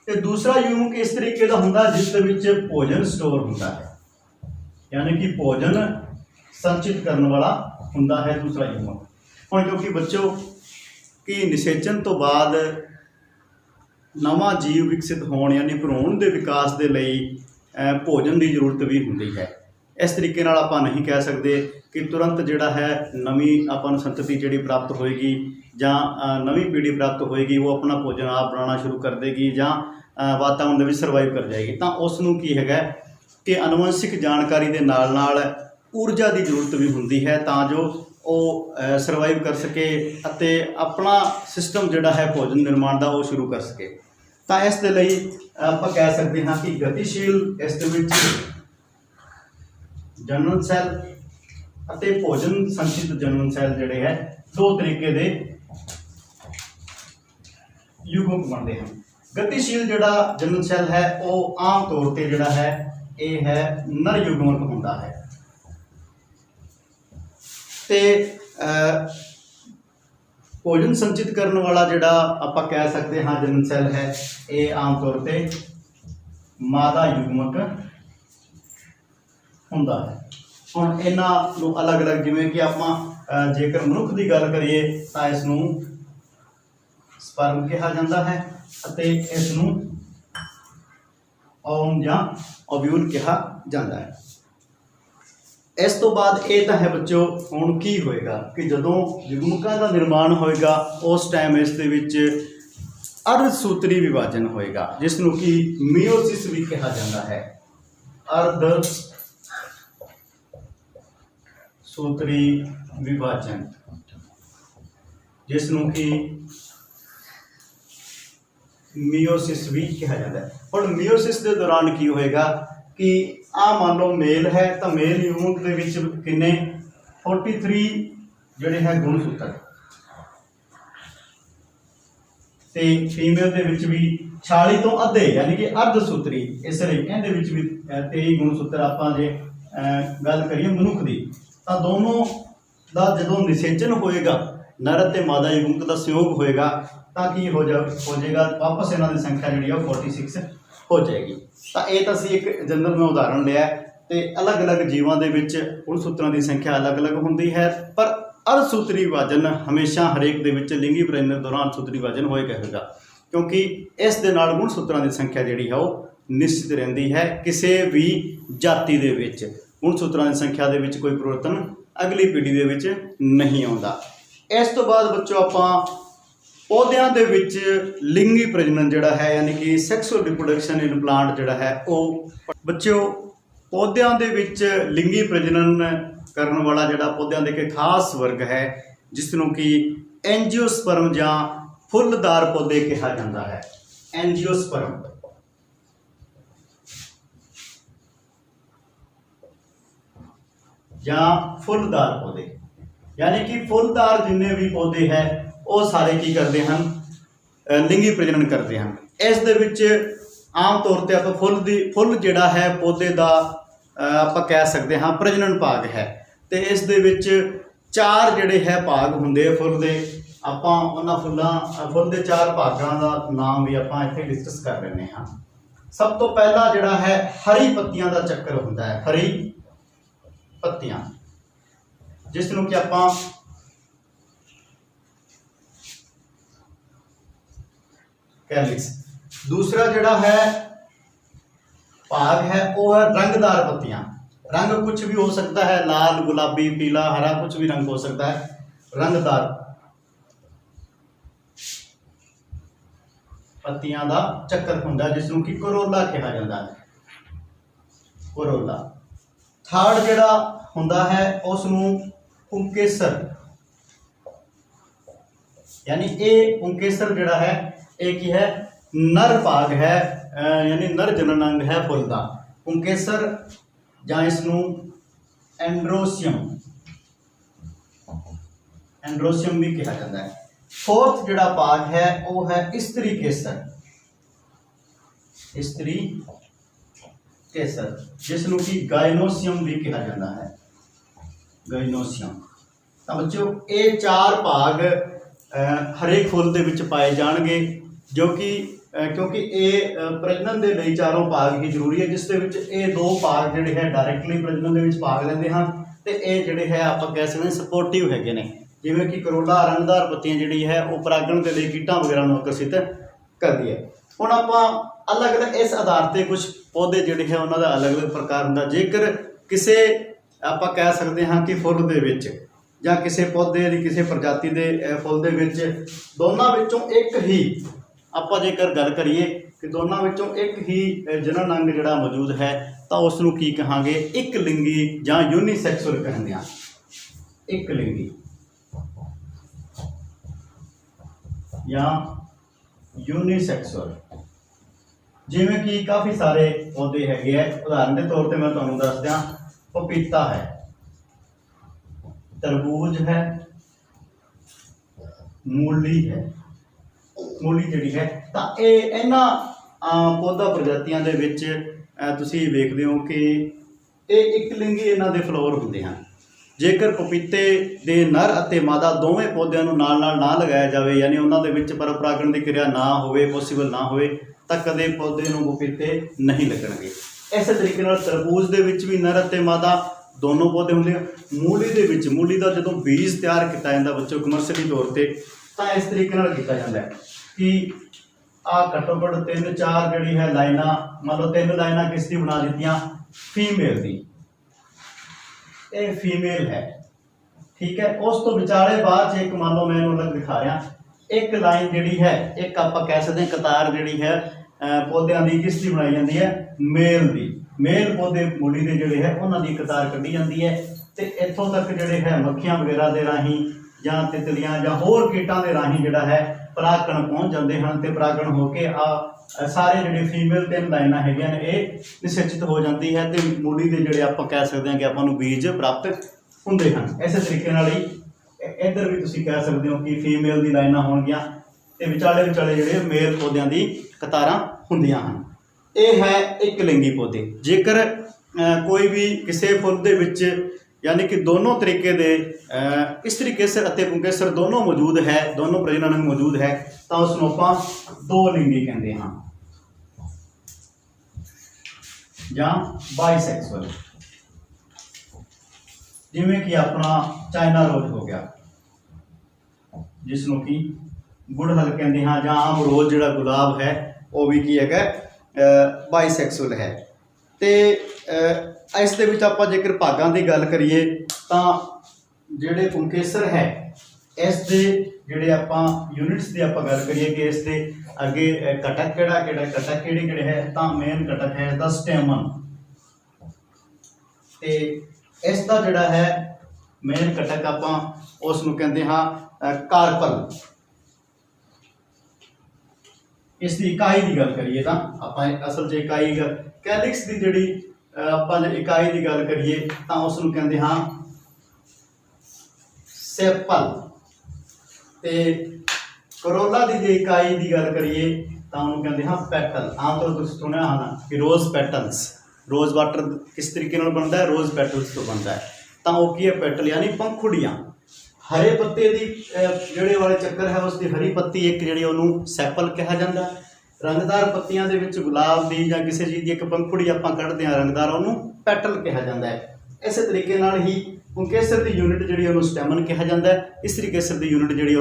Speaker 1: ਤੇ ਦੂਸਰਾ ਯੁਗਮਕ ਇਸ ਤਰੀਕੇ ਦਾ ਹੁੰਦਾ ਜਿਸ ਦੇ ਵਿੱਚ ਭੋਜਨ ਸਟੋਰ ਹੁੰਦਾ ਹੈ, यानी कि भोजन संचित करने वाला हुंदा है दूसरा युग्मक। और क्योंकि बच्चों की निषेचन तो बाद नवा जीव विकसित होने यानी भ्रूण के विकास के लिए भोजन की जरूरत भी होंदी है। इस तरीके नाल आपां नहीं कह सकते कि तुरंत जिहड़ा है नवी आपां नूं संतति जिहड़ी प्राप्त होएगी जां नवी पीढ़ी प्राप्त होएगी वो अपना भोजन आप बनाना शुरू कर देगी जां वातावरण दे विच सर्वाइव कर जाएगी। तो उसनूं की हैगा कि अनुवंशिक जानकारी के नाल नाल ऊर्जा की जरूरत भी होंदी है तां जो वो सर्वाइव कर सके अते अपना सिस्टम जिहड़ा है भोजन निर्माण का वो शुरू कर सके। तो इस दे लई आपां कह सकते हाँ कि गतिशील इस दे विच जनन सैल अते भोजन संचित जनन सैल जिहड़े है दो तरीके दे युग्मक बनते हैं। गतिशील जिहड़ा जनन सैल है वो आम तौर पर जिहड़ा है ये है नर युग्मक होंदा है ते भोजन संचित करने वाला जिहड़ा आपां कह सकते हाँ जनन सैल है ये आम तौर पे मादा युग्मक होंदा है। हुण इन्हां नूं अलग अलग जिवें कि आपां जेकर मनुख की गल करिए तां इस नूं स्पर्म कहा जाता है अते इस नूं ओम या ओव्यूल कहा जाता है। इस तो बाद ये तो है बच्चों हुण की होएगा कि जदों युग्मकां का निर्माण होएगा उस टाइम इस दे विच अर्धसूत्री विभाजन होएगा जिसनूं कि मियोसिस भी कहा जाता है। अर्ध सूत्री विभाजन जिसनूं कि मियोसिस भी कहा जाता है। और मियोसिस के दौरान की होएगा कि आ मान लो मेल है तो मेल युग्मक के विच किन्ने 43 जिहड़े है गुणसूत्र ते फीमेल के विच भी 46 तो अद्धे यानी कि अर्धसूत्री इस इहदे विच भी 23 गुणसूत्र आपां जे गल करिए मनुख की तो दोनों का जदों निषेचन होएगा नर ते मादा युग्मक का संयोग होएगा ताकि हो जाएगा वापस इन्हों की संख्या जी 46 हो जाएगी। तो ये तो असीं एक जनरल में उदाहरण लिया तो अलग अलग जीवों के गुणसूत्रों की संख्या अलग अलग होंदी है पर अर्धसूत्री विभाजन हमेशा हरेक दे लिंगी प्रजनन दौरान अर्धसूत्री विभाजन होएगा क्योंकि इस दे नाल गुणसूत्रों की संख्या जी है वो निश्चित रहिंदी है। किसी भी जाति दे विच गुणसूत्रों की संख्या दे विच कोई परिवर्तन अगली पीढ़ी दे विच नहीं आता। इस तो बाद बच्चों आपां पौधों के विच लिंगी प्रजनन जिहड़ा है यानी कि सैक्सुअल रिप्रोडक्शन इन प्लांट जिहड़ा है वो बच्चों पौधों के विच लिंगी प्रजनन करने वाला जिहड़ा पौधों के एक खास वर्ग है जिसनों कि एंजियोस्पर्म या फुलदार पौधे कहा जाता है। एंजियोस्पर्म या फुलदार पौधे यानी कि फुलदार जिन्ने भी पौधे हैं वो सारे की करते हैं लिंगी प्रजनन करते हैं। इस दे विच आम तौर पर आप फुल जिहड़ा है पौधे का आप कह सकते हाँ प्रजनन भाग है तो इस दे विच 4 जिहड़े है भाग होंदे फुल दे आपां उन्हां फुल दे 4 भागां दा नाम भी आपां इत्थे डिस्कस कर रहे हैं। सब तो पहला जिहड़ा है हरी पत्तियां का चक्कर होंदा है। हरी पत्तियां जिसनूं कि आपां कैलिक्स। दूसरा जिहड़ा है भाग है वो है रंगदार पत्तियां। रंग कुछ भी हो सकता है, लाल गुलाबी पीला हरा कुछ भी रंग हो सकता है। रंगदार पत्तियां का चक्कर होंदा जिसनूं कि करोला कहा जाता है। करोला। थर्ड जिहड़ा होंदा है उसनूं पुंकेसर यानी ये पुंकेसर जिहड़ा है एक ही है नर भाग है यानी नर जनन अंग है फुल का। पुंकेसर ਜਾਂ ਇਸ ਨੂੰ एंड्रोसियम भी कहा जाता है। फोर्थ जिहड़ा भाग है वो है इस्त्री केसर, जिसनों की गाइनोसियम भी कहा जाता है, गाइनोसियम। तो बच्चों ये 4 भाग हरेक फुल दे विच पाए जाणगे, जो कि क्योंकि ये प्रजनन के लिए 4 भाग ही जरूरी है, जिस दे विच ये 2 भाग जिहड़े है डायरैक्टली प्रजनन दे विच भाग लैंदे हैं, तो ये जिहड़े है आपां कह सकते हैं सपोर्टिव हैगे ने, जिवें कि करोला रंगदार पत्तियां जिहड़ी है वो परागण के लिए कीटां वगैरह नूं आकर्षित करदी है। हुण आपां अलग अलग इस आधार पर कुछ पौधे जिहड़े है उन्हां दा अलग अलग प्रकार हुंदा। जेकर किसी आपां कह सकते हैं कि फुल दे विच जां किसी पौधे की किसी प्रजाति के फुल दे विच दोनों विचों एक ही आपां जेकर गल करिए कि दोनों विचों एक ही जनन अंग जिहड़ा मौजूद है, तो उसनूं की कहांगे एक लिंगी जां यूनीसैक्सुअल कहंदे हां। एक लिंगी या यूनीसैक्सुअल, जिवें कि काफ़ी सारे पौधे हैगे है। उदाहरण के तौर पर मैं तुहानूं दस दियां, पपीता है, तरबूज है, मूली है, मूली जिहड़ी है। तो ये इन्हां पौधा प्रजातियां दे विच तुसीं वेखदे हो कि ये एक लिंगी इन्हां दे फ्लावर हुंदे हैं। जेकर पपीते दे नर अते मादा दोवें पौधों नूं नाल नाल ना लगाया जाए, यानी उन्हां दे विच परपरागण की क्रिया ना होवे, पॉसीबल ना होवे, तो कदे पौधे नूं पपीते नहीं लगणगे। इस तरीके नाल तरबूज दे विच भी नर अते मादा दोनों पौधे होंगे। मूली दे विच मूली का जो बीज तैयार किया जाता बच्चों कमर्शियली तौर पर, तो इस तरीके नाल किया जाता है कि घट्टो घट्ट 3-4 जिहड़ी है लाइनां, मान लो 3 लाइनां किसकी बना दित्तियां, फीमेल की, ये फीमेल है, ठीक है। उस तो विचाले बाद एक मान लो मैं अलग दिखा रहा, एक लाइन जिहड़ी है, एक आप कह सकते हैं कतार जिहड़ी है पौधों की किसकी बनाई जाती है, मेल की। मेल पौधे मूली के जोड़े है उन्होंने कतार कढ़ी जाती है, तो इतों तक जोड़े है मक्खियां वगैरह के राही या तितलियां या होर कीटां के राही जोड़ा है परागण पहुँच जाते हैं, तो परागण होकर सारे जोड़े फीमेल 3 लाइनां है ये निश्चित हो जाती है, तो मूली के जोड़े आप कह सकते हैं कि आपको बीज प्राप्त होंगे हैं। इस तरीके ही इधर भी तुम कह सकते हो कि फीमेल की लाइनां होणगियां, तो विचाले विचाले जोड़े मेल पौधों की कतारां होंदियां हैं। ये है एक लिंगी पौधे। जेकर कोई भी किसी फुल दे विच यानी कि दोनों तरीके दे इस्त्री केसर अते पुंकेसर दोनों मौजूद है, दोनों प्रजनन अंग मौजूद है, तो उसनूं आपां 2 लिंगी कहते हैं या बाईसैक्सुअल। जिवें कि अपना चाइना रोज हो गया, जिसनों कि गुड़हल कहते हैं, जां आम रोज जिहड़ा गुलाब है वो भी की है बाईसैक्सुअल है। तो इस दे विच आपां जेकर भागां की गल करिए तो जिहड़े पुंकेसर है इस दे जिहड़े आपां यूनिट्स की आपां गल करिए कि इस दे अगे घटक किहड़े है, तो मेन घटक है द स्टेमन। तो इसका जिहड़ा है मेन घटक आपां उसनूं कहंदे हां कार्पल। इसकी इकाई की गल करिए तो आप असल च इकाई कैलिक्स की जी आप इकाई की गल करिए तो उसनूं कहंदे हाँ सेपल। तो करोला की जो इकाई की गल करिए तो उन्होंने कहते हाँ पैटल। आम तौर पर सुनिया होना कि रोज़ पैटल्स, रोज़ वाटर किस तरीके बनता है, रोज़ पैटल्स तो बनता है। तो वो की है पैटल यानी पंखुड़ियाँ। हरे पत्ते की जोड़े वाले चक्कर है उसकी हरी पत्ती एक जी सैपल कहा जाता है। रंगदार पत्तियां दे विच गुलाब की या किसी चीज़ की एक पंखुड़ी आप कढ़ते हैं रंगदार, उन्होंने पैटल कहा जाता है। इस तरीके नाल ही पुंकेसर की यूनिट जी स्टैमन कहा जाता है, इस्त्री केसर की यूनिट जी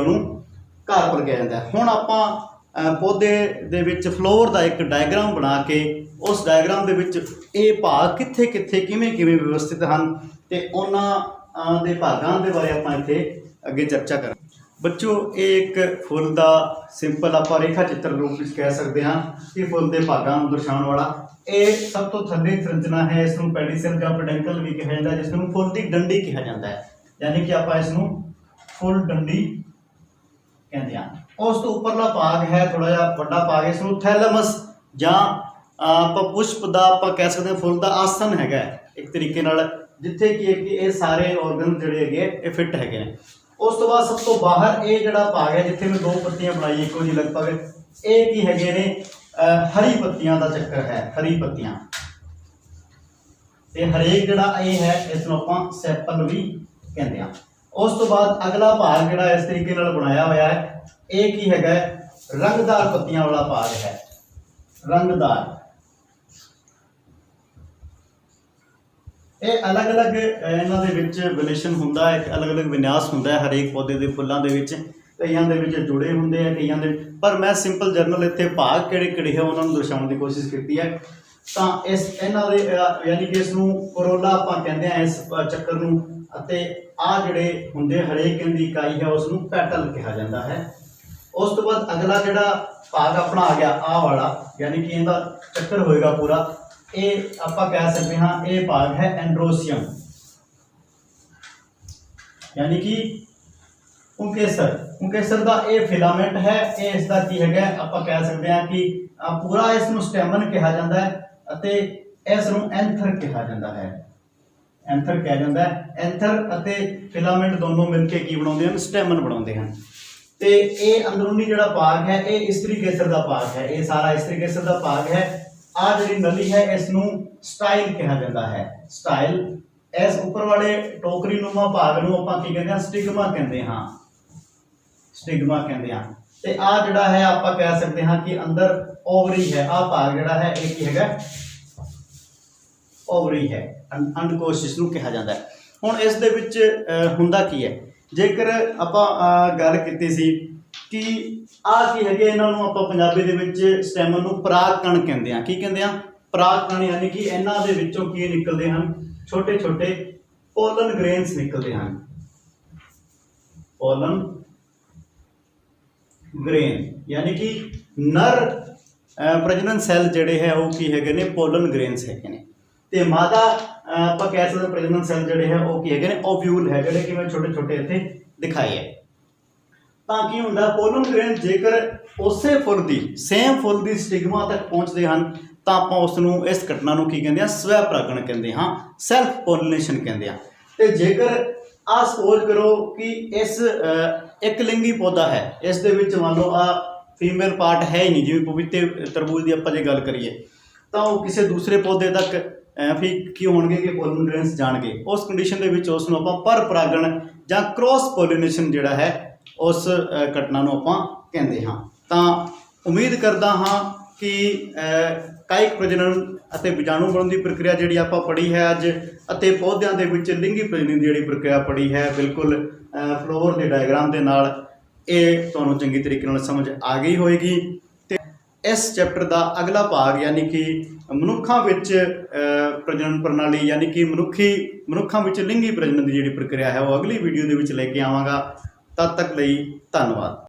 Speaker 1: कार्पल कहा जाता है। हुण आपां पौधे दे विच फ्लोर का एक डायग्राम बना के उस डायग्राम दे विच ये भाग कित्थे कित्थे किवें किवें व्यवस्थित हैं, तो उन्हां दे भागां दे बारे आपां इत्थे अगे चर्चा करें। बच्चों एक फुल का सिंपल आप रेखा चित्र रूप में कह सकते हैं कि फुल के भागों को दर्शाने वाला ये सब तो थल्ले संरचना है। इसनूं पेडिसल या पेडेंकल भी कहा जाता है, जिसनूं फुल की डंडी कहा जाता है, यानी कि आप इसनूं फुल डंडी कहते हैं। उस तो उपरला भाग है थोड़ा जिहा बड़ा भाग, इसनूं थैलमस या पुष्प का आप कह सकते हैं फुल का आसन है। ਇੱਕ ਤਰੀਕੇ ਨਾਲ, ਜਿੱਥੇ ਕੀ ਹੈ ਕਿ ਇਹ ਸਾਰੇ ਔਰਗਨ ਜਿਹੜੇ ਹੈਗੇ ਇਹ ਫਿੱਟ ਹੈਗੇ ਨੇ। ਉਸ ਤੋਂ ਬਾਅਦ ਸਭ ਤੋਂ ਬਾਹਰ ਇਹ ਜਿਹੜਾ ਭਾਗ ਹੈ ਜਿੱਥੇ ਮੈਂ 2 ਪੱਤੀਆਂ ਬਣਾਈ ਇੱਕੋ ਜਿਹੀ ਲਗਭਗ, ਇਹ ਕੀ ਹੈਗੇ ਨੇ ਹਰੀ ਪੱਤੀਆਂ ਦਾ ਚੱਕਰ ਹੈ, ਹਰੀ ਪੱਤੀਆਂ। ਤੇ ਹਰੇਕ ਜਿਹੜਾ ਇਹ ਹੈ ਇਸ ਨੂੰ ਆਪਾਂ ਸੈਪਲ ਵੀ ਕਹਿੰਦੇ ਆ। ਉਸ ਤੋਂ ਬਾਅਦ ਅਗਲਾ ਭਾਗ ਜਿਹੜਾ ਇਸ ਤਰੀਕੇ ਨਾਲ ਬਣਾਇਆ ਹੋਇਆ ਹੈ, ਇਹ ਕੀ ਹੈਗਾ, ਰੰਗਦਾਰ ਪੱਤੀਆਂ ਵਾਲਾ ਭਾਗ ਹੈ, ਰੰਗਦਾਰ। ਇਹ ਅਲੱਗ-ਅਲੱਗ ਇਹਨਾਂ ਦੇ ਵਿੱਚ ਵਿਲੇਸ਼ਨ ਹੁੰਦਾ ਹੈ, ਇੱਕ ਅਲੱਗ-ਅਲੱਗ ਵਿਨਿਆਸ ਹੁੰਦਾ ਹੈ ਹਰੇਕ ਪੌਦੇ ਦੇ ਫੁੱਲਾਂ ਦੇ ਵਿੱਚ। ਕਈਆਂ ਦੇ ਵਿੱਚ ਜੁੜੇ ਹੁੰਦੇ ਆ, ਕਈਆਂ ਦੇ, ਪਰ ਮੈਂ ਸਿੰਪਲ ਜਰਨਲ ਇੱਥੇ ਭਾਗ ਕਿਹੜੇ-ਕਿਹੜੇ ਹੈ ਉਹਨਾਂ ਨੂੰ ਦਰਸਾਉਣ ਦੀ ਕੋਸ਼ਿਸ਼ ਕੀਤੀ ਹੈ। ਤਾਂ ਇਹਨਾਂ ਦੇ ਯਾਨੀ ਕਿ ਇਸ ਨੂੰ ਕਰੋਲਾ ਆਪਾਂ ਕਹਿੰਦੇ ਆ ਇਸ ਚੱਕਰ ਨੂੰ, ਅਤੇ ਆ ਜਿਹੜੇ ਹੁੰਦੇ ਹਰੇਕ ਦੀ ਇਕਾਈ ਹੈ ਉਸ ਨੂੰ ਪੈਟਲ ਕਿਹਾ ਜਾਂਦਾ ਹੈ। ਉਸ ਤੋਂ ਬਾਅਦ ਅਗਲਾ ਜਿਹੜਾ ਭਾਗ ਆਪਣਾ ਆ ਗਿਆ ਆਹ ਵਾਲਾ, ਯਾਨੀ ਕਿ ਇਹਦਾ ਚੱਕਰ ਹੋਏਗਾ ਪੂਰਾ, ਇਹ ਆਪਾਂ ਕਹਿ ਸਕਦੇ ਹਾਂ ਇਹ ਭਾਗ ਹੈ ਐਂਡਰੋਸੀਅਮ, ਯਾਨੀ ਕਿ ਪੁੰਕੇਸਰ ਦਾ ਇਹ ਫਿਲਾਮੈਂਟ ਹੈ। ਇਹ ਇਸ ਦਾ ਕੀ ਹੈਗਾ, ਆਪਾਂ ਕਹਿ ਸਕਦੇ ਹਾਂ ਕਿ ਪੂਰਾ ਇਸ ਨੂੰ ਸਟੈਮਨ ਕਿਹਾ ਜਾਂਦਾ ਹੈ ਅਤੇ ਇਸ ਨੂੰ ਐਂਥਰ ਕਿਹਾ ਜਾਂਦਾ ਹੈ, ਐਂਥਰ ਕਿਹਾ ਜਾਂਦਾ ਹੈ। ਐਂਥਰ ਅਤੇ ਫਿਲਾਮੈਂਟ ਦੋਨੋਂ ਮਿਲ ਕੇ ਕੀ ਬਣਾਉਂਦੇ ਹਨ, ਸਟੈਮਨ ਬਣਾਉਂਦੇ ਹਨ। ਤੇ ਇਹ ਅੰਦਰੂਨੀ ਜਿਹੜਾ ਭਾਗ ਹੈ ਇਹ ਇਸਤਰੀ ਕੇਸਰ ਦਾ ਭਾਗ ਹੈ, ਇਹ ਸਾਰਾ ਇਸਤਰੀ ਕੇਸਰ ਦਾ ਭਾਗ ਹੈ। ਆ ਜਿਹੜੀ ਨਲੀ ਹੈ ਇਸ ਨੂੰ ਸਟਾਈਲ ਕਿਹਾ ਜਾਂਦਾ ਹੈ, ਸਟਾਈਲ। ਇਸ ਉੱਪਰ ਵਾਲੇ ਟੋਕਰੀ ਨੂਮਾ ਭਾਗ ਨੂੰ ਆਪਾਂ ਕੀ ਕਹਿੰਦੇ ਹਾਂ, ਸਟਿਗਮਾ ਕਹਿੰਦੇ ਹਾਂ, ਸਟਿਗਮਾ ਕਹਿੰਦੇ ਹਾਂ। ਤੇ ਆ ਜਿਹੜਾ ਹੈ ਆਪਾਂ ਕਹਿ ਸਕਦੇ ਹਾਂ ਕਿ ਅੰਦਰ ਓਵਰੀ ਹੈ, ਆਹ ਭਾਗ ਜਿਹੜਾ ਹੈ ਇਹ ਕੀ ਹੈਗਾ, ਓਵਰੀ ਹੈ, ਅੰਡਕੋਸ਼ ਜਿਸ ਨੂੰ ਕਿਹਾ ਜਾਂਦਾ ਹੈ। ਹੁਣ ਇਸ ਦੇ ਵਿੱਚ ਹੁੰਦਾ ਕੀ ਹੈ, ਜੇਕਰ ਆਪਾਂ ਗੱਲ ਕੀਤੀ ਸੀ ਕਿ ਆਹ ਕੀ ਹੈਗੇ, ਇਹਨਾਂ ਨੂੰ ਆਪਾਂ ਪੰਜਾਬੀ ਦੇ ਵਿੱਚ ਸਟੈਮਨ ਨੂੰ ਪਰਾਗ ਕਣ ਕਹਿੰਦੇ ਆ। ਕੀ ਕਹਿੰਦੇ ਆ, ਪਰਾਗ ਕਣ, ਯਾਨੀ ਕਿ ਇਹਨਾਂ ਦੇ ਵਿੱਚੋਂ ਕੀ ਨਿਕਲਦੇ ਹਨ, ਛੋਟੇ ਛੋਟੇ ਪੋਲਨ ਗ੍ਰੇਨਸ ਨਿਕਲਦੇ ਹਨ, ਪੋਲਨ ਗ੍ਰੇਨ, ਯਾਨੀ ਕਿ ਨਰ ਪ੍ਰਜਨਨ ਸੈੱਲ ਜਿਹੜੇ ਹੈ ਉਹ ਕੀ ਹੈਗੇ ਨੇ, ਪੋਲਨ ਗ੍ਰੇਨਸ ਹੈਗੇ ਨੇ। ਤੇ ਮਾਦਾ ਆਪਾਂ ਕਹਿ ਸਕਦੇ ਪ੍ਰਜਨਨ ਸੈੱਲ ਜਿਹੜੇ ਹੈ ਉਹ ਕੀ ਹੈਗੇ ਨੇ, ਓਵਿਊਲ ਹੈ, ਜਿਹੜੇ ਕਿ ਮੈਂ ਛੋਟੇ ਛੋਟੇ ਇੱਥੇ ਦਿਖਾਏ ਹੈ। ਤਾਂ ਕੀ ਹੁੰਦਾ, ਪੋਲਨ ਗ੍ਰੇਨ ਜੇਕਰ ਉਸੇ ਫੁੱਲ ਦੀ, ਸੇਮ ਫੁੱਲ ਦੀ ਸਟਿਗਮਾ ਤੱਕ ਪਹੁੰਚਦੇ ਹਨ ਤਾਂ ਆਪਾਂ ਉਸ ਨੂੰ, ਇਸ ਘਟਨਾ ਨੂੰ ਕੀ ਕਹਿੰਦੇ ਆ, ਸਵੈ ਪਰਾਗਣ ਕਹਿੰਦੇ ਹਾਂ, ਸੈਲਫ ਪੋਲਿਨੇਸ਼ਨ ਕਹਿੰਦੇ ਆ। ਤੇ ਜੇਕਰ ਆ ਸਪੋਜ਼ ਕਰੋ ਕਿ ਇਸ ਇੱਕ ਲਿੰਗੀ ਪੌਦਾ ਹੈ, ਇਸ ਦੇ ਵਿੱਚ ਮੰਨ ਲਓ ਆ ਫੀਮੇਲ ਪਾਰਟ ਹੈ ਹੀ ਨਹੀਂ, ਜਿਵੇਂ ਪਪੀਤੇ ਤਰਬੂਜ ਦੀ ਆਪਾਂ ਜੇ ਗੱਲ ਕਰੀਏ ਤਾਂ ਉਹ ਕਿਸੇ ਦੂਸਰੇ ਪੌਦੇ ਤੱਕ ਫਿਰ ਕੀ ਹੋਣਗੇ ਕਿ ਪੋਲਨ ਗ੍ਰੇਨਸ ਜਾਣਗੇ। ਉਸ ਕੰਡੀਸ਼ਨ ਦੇ ਵਿੱਚ ਉਸ ਨੂੰ ਆਪਾਂ ਪਰ ਪਰਾਗਣ ਜਾਂ ਕ੍ਰੋਸ ਪੋਲਿਨੇਸ਼ਨ ਜਿਹੜਾ ਹੈ ਉਸ ਘਟਨਾ ਨੂੰ ਆਪਾਂ ਕਹਿੰਦੇ ਹਾਂ। ਤਾਂ ਉਮੀਦ ਕਰਦਾ ਹਾਂ ਕਿ ਕਾਇਕ ਪ੍ਰਜਨਨ ਅਤੇ ਬੀਜਾਣੂ ਬਣਨ ਦੀ ਪ੍ਰਕਿਰਿਆ ਜਿਹੜੀ ਆਪਾਂ ਪੜ੍ਹੀ ਹੈ ਅੱਜ, ਅਤੇ ਪੌਦਿਆਂ ਦੇ ਵਿੱਚ ਲਿੰਗੀ ਪ੍ਰਜਨਨ ਦੀ ਜਿਹੜੀ ਪ੍ਰਕਿਰਿਆ ਪੜ੍ਹੀ ਹੈ, ਬਿਲਕੁਲ ਫਲੋਰ ਦੇ ਡਾਇਗਰਾਮ ਦੇ ਨਾਲ, ਇਹ ਤੁਹਾਨੂੰ ਚੰਗੀ ਤਰੀਕੇ ਨਾਲ ਸਮਝ ਆ ਗਈ ਹੋਏਗੀ। ਤੇ ਇਸ ਚੈਪਟਰ ਦਾ ਅਗਲਾ ਭਾਗ, ਯਾਨੀ ਕਿ ਮਨੁੱਖਾਂ ਵਿੱਚ ਪ੍ਰਜਨਨ ਪ੍ਰਣਾਲੀ, ਯਾਨੀ ਕਿ ਮਨੁੱਖਾਂ ਵਿੱਚ ਲਿੰਗੀ ਪ੍ਰਜਨਨ ਦੀ ਜਿਹੜੀ ਪ੍ਰਕਿਰਿਆ ਹੈ, ਉਹ ਅਗਲੀ ਵੀਡੀਓ ਦੇ ਵਿੱਚ ਲੈ ਕੇ ਆਵਾਂਗਾ। ਤਦ ਤੱਕ ਲਈ ਧੰਨਵਾਦ।